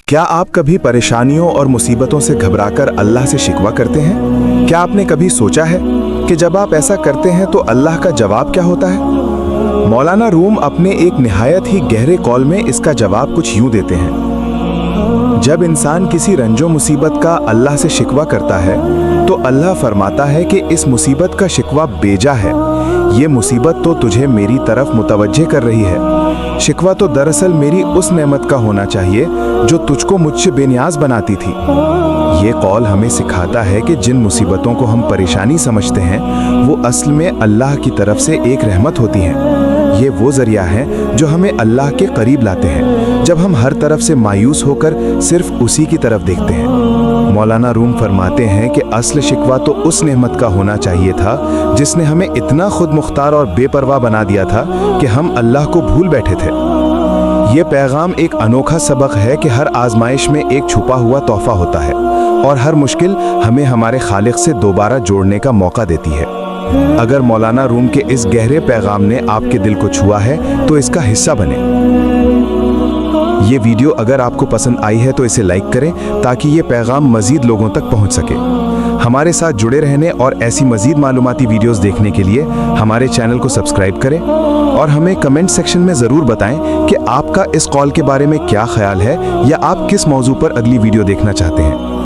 क्या आप कभी परेशानियों और मुसीबतों से घबराकर अल्लाह से शिकवा करते हैं? क्या आपने कभी सोचा है कि जब आप ऐसा करते हैं तो अल्लाह का जवाब क्या होता है? मौलाना रूम अपने एक निहायत ही गहरे कौल में इसका जवाब कुछ यूं देते हैं। जब इंसान किसी रंजो मुसीबत का अल्लाह से शिकवा करता है तो अल्लाह फरमाता है कि इस मुसीबत का शिकवा बेजा है, ये मुसीबत तो तुझे मेरी तरफ मुतवज्जे कर रही है। शिकवा तो दरअसल मेरी उस नेमत का होना चाहिए जो तुझको मुझसे बेनियाज बनाती थी। ये कौल हमें सिखाता है कि जिन मुसीबतों को हम परेशानी समझते हैं वो असल में अल्लाह की तरफ से एक रहमत होती हैं। ये वो जरिया है जो हमें अल्लाह के करीब लाते हैं जब हम हर तरफ से मायूस होकर सिर्फ उसी की तरफ देखते हैं। मौलाना रूम फरमाते हैं कि असल शिकवा तो उस नेमत का होना चाहिए था जिसने हमें इतना खुद मुख्तार और बेपरवाह बना दिया था कि हम अल्लाह को भूल बैठे थे। ये पैगाम एक अनोखा सबक है कि हर आजमाइश में एक छुपा हुआ तोहफा होता है और हर मुश्किल हमें हमारे खालिक से दोबारा जोड़ने का मौका देती है। अगर मौलाना रूम के इस गहरे पैगाम ने आपके दिल को छुआ है तो इसका हिस्सा बने। ये वीडियो अगर आपको पसंद आई है तो इसे लाइक करें ताकि ये पैगाम मजीद लोगों तक पहुंच सके। हमारे साथ जुड़े रहने और ऐसी मजीद मालूमाती वीडियोस देखने के लिए हमारे चैनल को सब्सक्राइब करें और हमें कमेंट सेक्शन में ज़रूर बताएं कि आपका इस कॉल के बारे में क्या ख्याल है या आप किस मौजू पर अगली वीडियो देखना चाहते हैं।